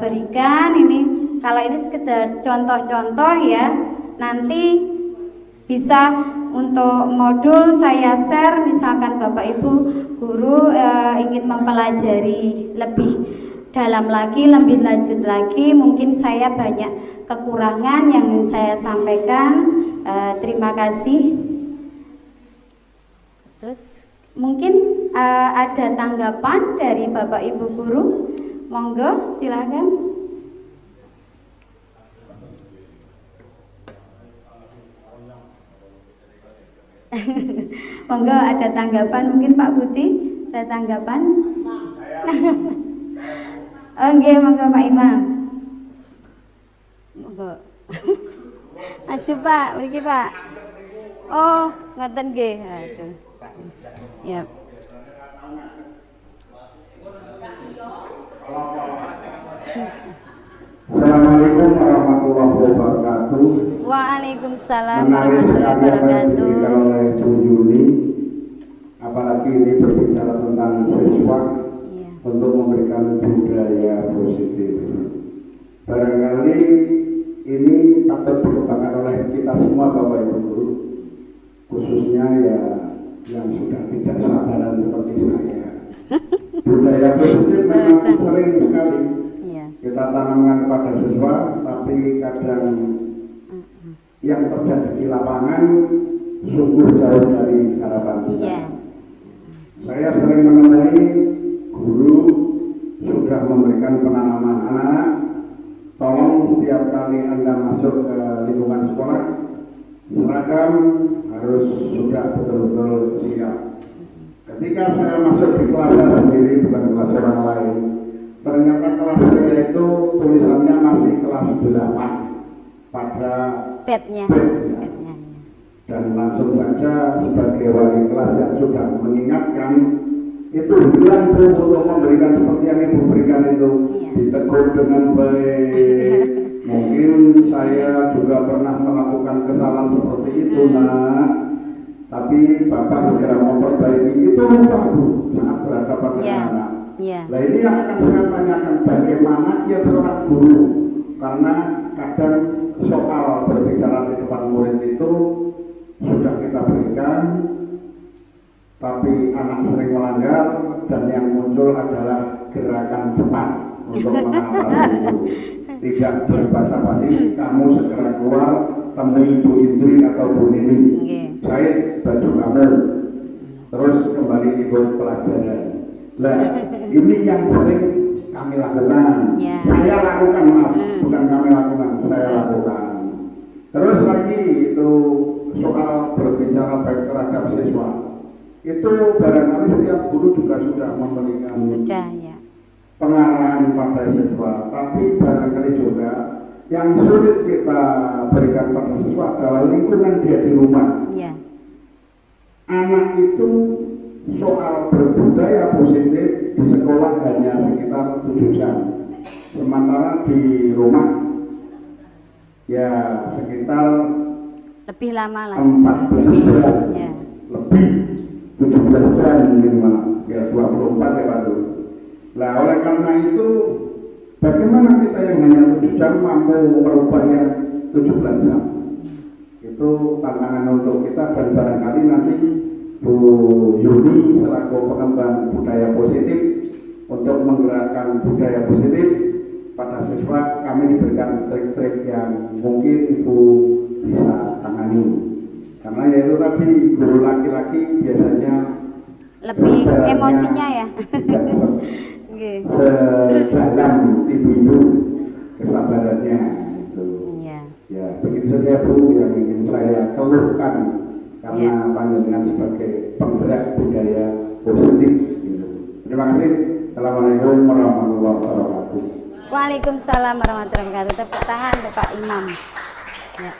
berikan. Ini kalau ini sekedar contoh-contoh ya, nanti bisa untuk modul saya share, misalkan Bapak Ibu guru ingin mempelajari lebih dalam lagi, lebih lanjut lagi, mungkin saya banyak kekurangan yang ingin saya sampaikan. Terima kasih. Terus mungkin ada tanggapan dari Bapak Ibu guru, monggo silakan. Monggo ada tanggapan mungkin Pak Budi, ada tanggapan? Oh, nggih, monggo Pak Imam. Monggo. Aju Pak, mriki Pak. Oh, ngoten nggih. Aduh. Ya. Assalamualaikum warahmatullahi wabarakatuh. Waalaikumsalam Menarik warahmatullahi sekali apa yang wabarakatuh. diberikan oleh Bu Yuni. Apalagi ini berbicara tentang siswa Iya. untuk memberikan budaya positif. Barangkali ini patut dikembangkan oleh kita semua Bapak Ibu Guru, khususnya ya yang sudah tidak sabaran seperti saya. Budaya positif memang sering sekali Iya. kita tanamkan kepada siswa, tapi kadang yang terjadi di lapangan sungguh jauh dari harapan kita. Iya. Saya sering menemui guru sudah memberikan penanaman anak, tolong setiap kali Anda masuk ke lingkungan sekolah, seragam harus sudah betul-betul siap. Ketika saya masuk di kelas saya sendiri, bukan kelas orang lain, ternyata kelas saya itu tulisannya masih kelas 8 pada Petnya. bednya. Dan langsung saja sebagai wali kelas yang sudah mengingatkan, itu hilang Bu untuk memberikan seperti yang Ibu berikan itu, Iya. ditegur dengan baik. Mungkin saya juga pernah melakukan kesalahan seperti itu nak, tapi Bapak segera memperbaiki. Itu lupa Bu saat berhadapan dengan Iya. anak. Iya. Nah ini yang akan saya tanyakan, bagaimana dia seorang guru, karena kadang soal berbicara di depan murid itu sudah kita berikan, tapi anak sering melanggar dan yang muncul adalah gerakan cepat untuk mengatasi itu. Tidak berbasa-basi, kamu segera keluar, temui Bu Indri atau Bu Nini, Nggih. jahit baju kamu, terus kembali ikut pelajaran. Nah, ini yang sering kami lakukan. Ya. Saya lakukan, maaf, bukan kami lakukan, saya lakukan. Terus lagi itu soal berbicara baik terhadap siswa. Itu barangkali setiap guru juga sudah memberikan Sudah ya. pengarahan pada siswa, tapi barangkali juga yang sulit kita berikan pada siswa adalah lingkungan dia di rumah. Iya. Anak itu soal berbudaya positif di sekolah hanya sekitar 7 jam, sementara di rumah ya sekitar Lebih lama lagi. 14 jam, Ya. lebih 17 jam minimal, ya 24 ya Pak Tuh. Nah oleh karena itu bagaimana kita yang hanya 7 jam mampu merubah yang 17 jam? Itu tantangan untuk kita, dan barangkali nanti Bu Yuni selaku pengembang budaya positif untuk menggerakkan budaya positif pada siswa, kami diberikan trik-trik yang mungkin Ibu bisa tangani. Karena yaitu tadi guru laki-laki biasanya Lebih kesabarannya emosinya ya. tidak Nggih. sedalam ibu-ibu kesabarannya. Gitu. Iya. Ya, begitu saja Bu yang ingin saya keluhkan karena Ya. panjenengan sebagai penggerak budaya positif. Gitu. Terima kasih. Assalamualaikum warahmatullahi wabarakatuh. Waalaikumsalam warahmatullahi wabarakatuh. Tepuk tangan untuk Pak Imam. Ya.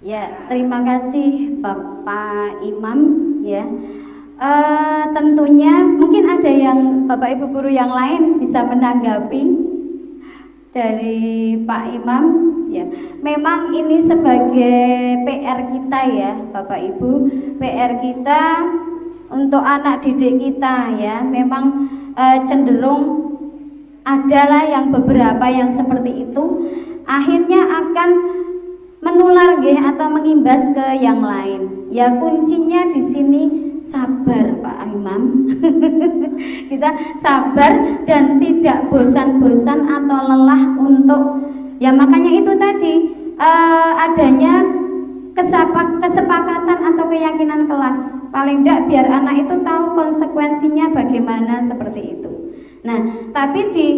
Ya, terima kasih Bapak Imam ya. Tentunya mungkin ada yang Bapak Ibu guru yang lain bisa menanggapi dari Pak Imam ya. Memang ini sebagai PR kita ya Bapak Ibu, PR kita untuk anak didik kita ya. Memang cenderung adalah yang beberapa yang seperti itu akhirnya akan menular nggih atau mengimbas ke yang lain. Ya kuncinya di sini sabar Pak Imam. Kita sabar dan tidak bosan-bosan atau lelah untuk ya, makanya itu tadi adanya kesepakatan atau keyakinan kelas. Paling tidak biar anak itu tahu konsekuensinya bagaimana seperti itu. Nah, tapi di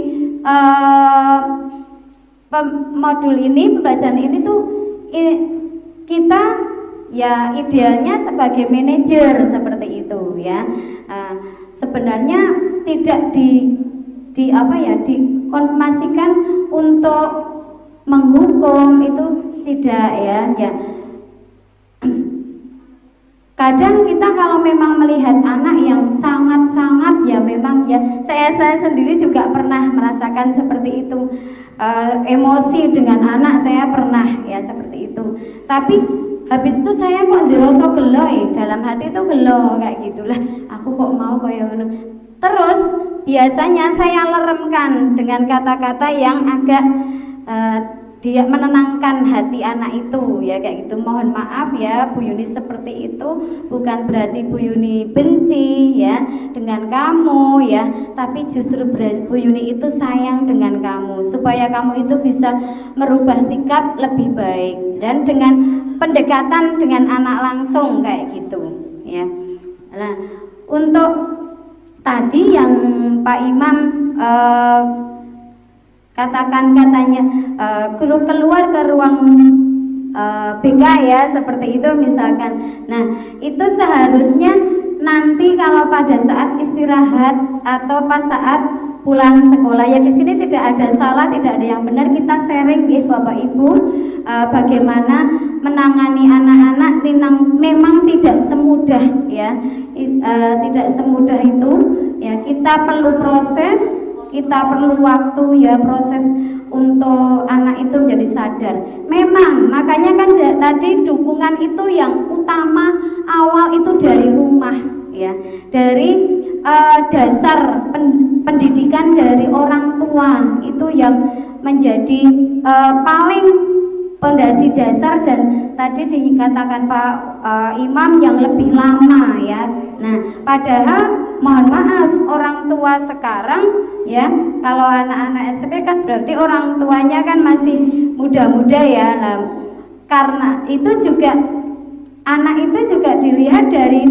modul ini, pembelajaran ini tuh kita ya idealnya sebagai manajer seperti itu ya. Sebenarnya tidak dikonfirmasikan untuk menghukum, itu tidak ya. Kadang kita kalau memang melihat anak yang sangat-sangat ya memang ya, saya sendiri juga pernah merasakan seperti itu, emosi dengan anak saya pernah ya seperti itu. Tapi habis itu saya kok ndirasa gelo dalam hati itu gelo kayak gitulah. Aku kok mau kayak ngono. Terus biasanya saya leremkan dengan kata-kata yang agak dia menenangkan hati anak itu ya kayak gitu. Mohon maaf ya Bu Yuni seperti itu, bukan berarti Bu Yuni benci ya dengan kamu ya, tapi justru Bu Yuni itu sayang dengan kamu supaya kamu itu bisa merubah sikap lebih baik dan dengan pendekatan dengan anak langsung kayak gitu ya. Nah, untuk tadi yang Pak Imam katakan katanya keluar ke ruang BK ya seperti itu misalkan. Nah, itu seharusnya nanti kalau pada saat istirahat atau pas saat pulang sekolah ya, di sini tidak ada salah, tidak ada yang benar, kita sharing ya Bapak Ibu bagaimana menangani anak-anak memang tidak semudah ya, tidak semudah itu ya. Kita perlu proses, kita perlu waktu ya, proses untuk anak itu menjadi sadar. Memang makanya kan tadi dukungan itu yang utama awal itu dari rumah ya, dari dasar pendidikan dari orang tua itu yang menjadi paling pondasi dasar, dan tadi dikatakan Pak Imam yang lebih lama ya. Nah, padahal mohon maaf orang tua sekarang ya, kalau anak-anak SMP kan berarti orang tuanya kan masih muda-muda ya. Nah, karena itu juga anak itu juga dilihat dari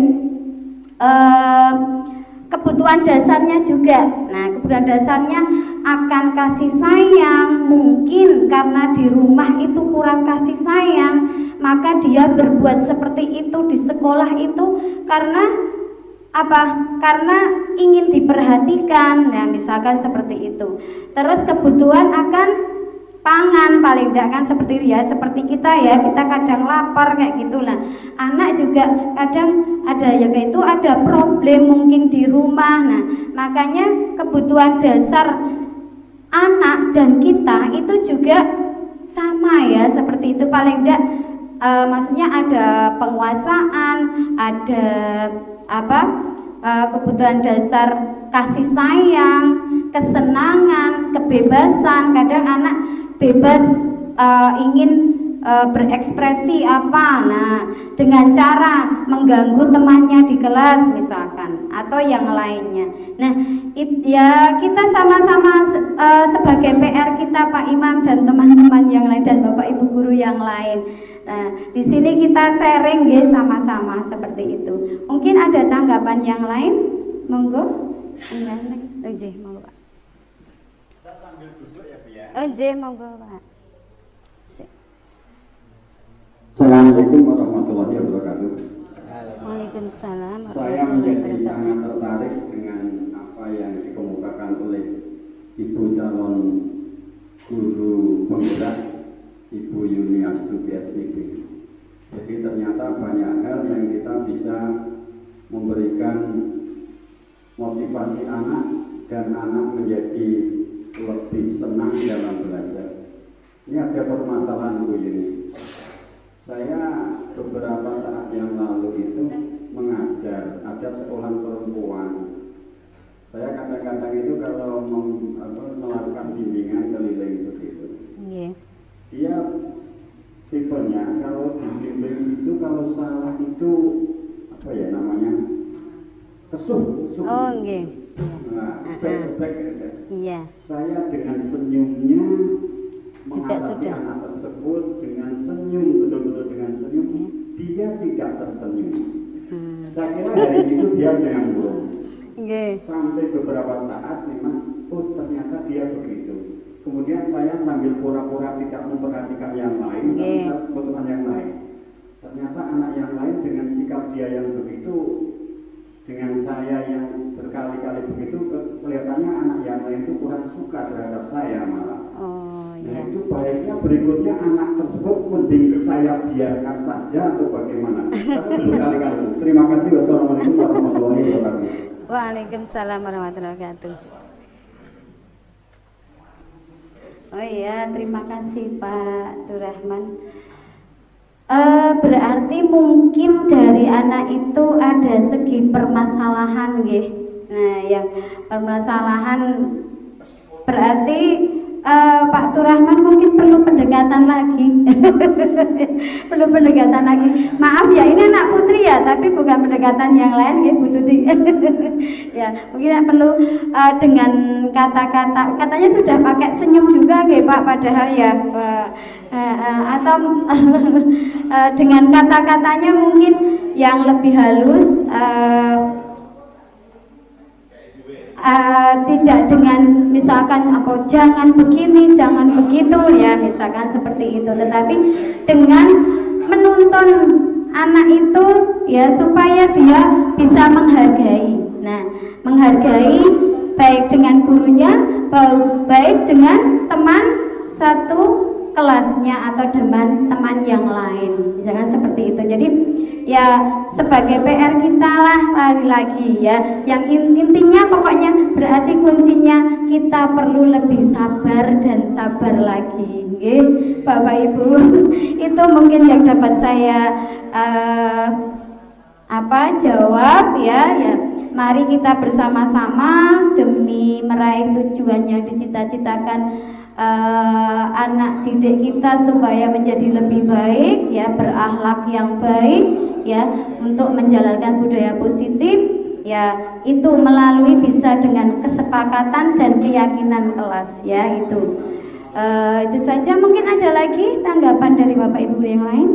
kebutuhan dasarnya juga. Nah, kebutuhan dasarnya akan kasih sayang. Mungkin karena di rumah itu kurang kasih sayang, maka dia berbuat seperti itu di sekolah itu karena apa? Karena ingin diperhatikan. Nah, misalkan seperti itu. Terus kebutuhan akan pangan paling tidak kan seperti ya, seperti kita ya, kita kadang lapar kayak gitulah. Anak juga kadang ada ya kayak itu, ada problem mungkin di rumah. Nah, makanya kebutuhan dasar anak dan kita itu juga sama ya, seperti itu paling tidak maksudnya ada penguasaan, ada apa? Kebutuhan dasar kasih sayang, kesenangan, kebebasan. Kadang anak bebas ingin berekspresi apa, nah dengan cara mengganggu temannya di kelas misalkan atau yang lainnya. Nah ya kita sama-sama sebagai PR kita Pak Imam dan teman-teman yang lain dan Bapak Ibu guru yang lain. Nah di sini kita sharing ya sama-sama seperti itu. Mungkin ada tanggapan yang lain, monggo. Monggo Pak. Kita sambil duduk ya Bu ya. Monggo Pak. Assalamualaikum warahmatullahi wabarakatuh. Waalaikumsalam. Saya menjadi sangat tertarik dengan apa yang dikemukakan oleh Ibu calon guru penggerak Ibu Yuni Astuti SPG. Jadi ternyata banyak hal yang kita bisa memberikan motivasi anak dan anak menjadi lebih senang dalam belajar. Ini ada permasalahan Bu Yuni. Saya beberapa saat yang lalu itu mengajar, ada sekolah perempuan. Saya kadang-kadang itu kalau melakukan bimbingan keliling begitu. Yeah. Dia tipenya kalau dibimbing itu kalau salah itu apa ya namanya? Kesuh. Oh, nggih. Nah, baik aja. Iya. Saya dengan senyumnya Juga mengatasi sudah. anak tersebut dengan senyum, betul-betul dengan senyum. Dia tidak tersenyum. Saya kira hari itu dia canggung. Nggih. Sampai beberapa saat memang, oh ternyata dia begitu. kemudian saya sambil pura-pura tidak memperhatikan yang lain, tapi saya kebetulan yang lain. Ternyata anak yang lain dengan sikap dia yang begitu, dengan saya yang berkali-kali begitu, kelihatannya anak yang lain itu kurang suka terhadap saya malah. Nah itu baiknya berikutnya anak tersebut mending saya biarkan saja atau bagaimana? Tapi berkali-kali. Terima kasih. Wassalamualaikum warahmatullahi wabarakatuh. Waalaikumsalam warahmatullahi wabarakatuh. Oh iya, terima kasih Pak Turahman. Berarti mungkin dari anak itu ada segi permasalahan, nggih. Nah, yang permasalahan berarti Pak Turahman mungkin perlu pendekatan lagi. Perlu pendekatan lagi. Maaf ya, ini anak putri ya, tapi bukan pendekatan yang lain nggih Bu Tuti. Ya, mungkin perlu dengan kata-kata, katanya sudah pakai senyum juga nggih Pak, padahal ya atau dengan kata-katanya mungkin yang lebih halus, tidak dengan misalkan apa jangan begini, jangan begitu ya, misalkan seperti itu, tetapi dengan menuntun anak itu ya supaya dia bisa menghargai. Nah, menghargai baik dengan gurunya, baik dengan teman satu kelasnya atau teman yang lain, jangan seperti itu. Jadi ya sebagai PR kita lah lagi ya, yang intinya pokoknya berarti kuncinya kita perlu lebih sabar dan sabar lagi, nggih Bapak Ibu. Itu mungkin yang dapat saya jawab ya. Mari kita bersama-sama demi meraih tujuannya dicita-citakan anak didik kita supaya menjadi lebih baik ya, berakhlak yang baik ya, untuk menjalankan budaya positif ya, itu melalui bisa dengan kesepakatan dan keyakinan kelas ya. Itu saja. Mungkin ada lagi tanggapan dari Bapak Ibu yang lain?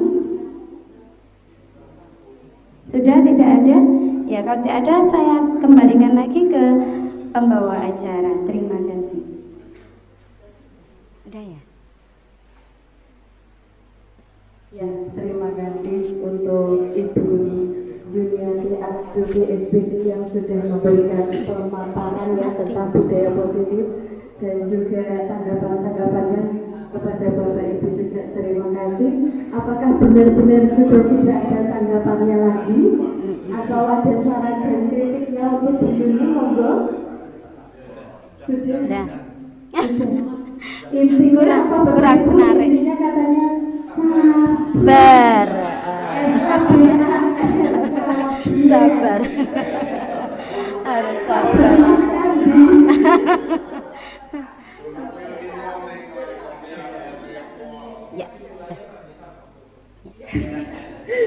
Sudah tidak ada? Ya, kalau tidak ada saya kembalikan lagi ke pembawa acara. Terima kasih. Udah ya? Ya, terima kasih untuk Ibu Yuniati Astuti SPD yang sudah memberikan pemaparan ya tentang budaya positif, dan juga tanggapan-tanggapannya kepada Bapak Ibu juga terima kasih. Apakah benar-benar sudah tidak ada tanggapannya lagi atau ada saran dan kritiknya untuk Bu Yuni? Monggo. Sudah. Intinya kurang menarik. Intinya katanya sabar. Sabar. Harus sabar. Ya, sudah.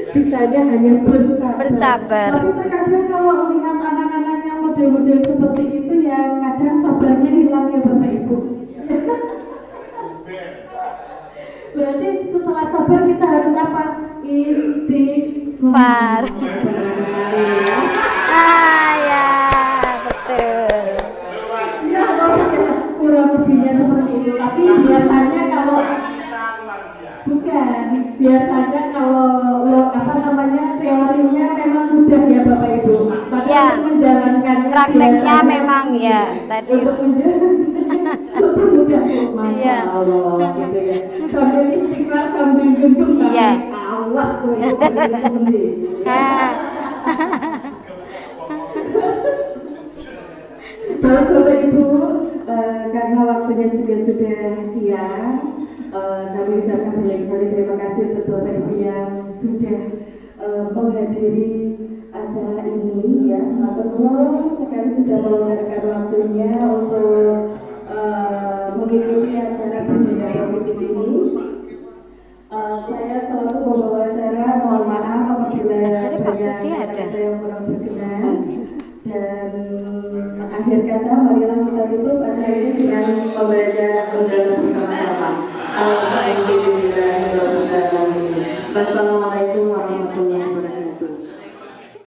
Bisanya hanya bersabar. Tapi terkadang kalau melihat anak-anak yang model-model seperti itu ya kadang sabarnya hilang ya Bapak Ibu. Berarti setelah sabar kita harus apa? Istighfar. Ya, betul. Ya, maksudnya kurang lebihnya seperti itu. Tapi biasanya kalau biasanya kalau teorinya memang mudah ya Bapak Ibu. Tapi ya, menjalankan prakteknya memang ya tadi. Untuk menjalankan lebih mudah. Masya Allah, gitu ya. Sambil istighfar sambil gendong ya. Awas kok itu. Bapak Ibu, karena waktunya juga sudah siang, kami ucapkan banyak sekali terima kasih untuk Bapak Ibu yang sudah menghadiri acara ini ya. Matur nuwun sekali sudah meluangkan waktunya untuk mengikuti acara budaya positif ini. Saya selalu membawa acara, mohon maaf apabila banyak kata yang kurang berkenan. Dan akhir kata, marilah kita tutup acara ini dengan membaca doa bersama-sama. Alhamdulillahirobbilalamin.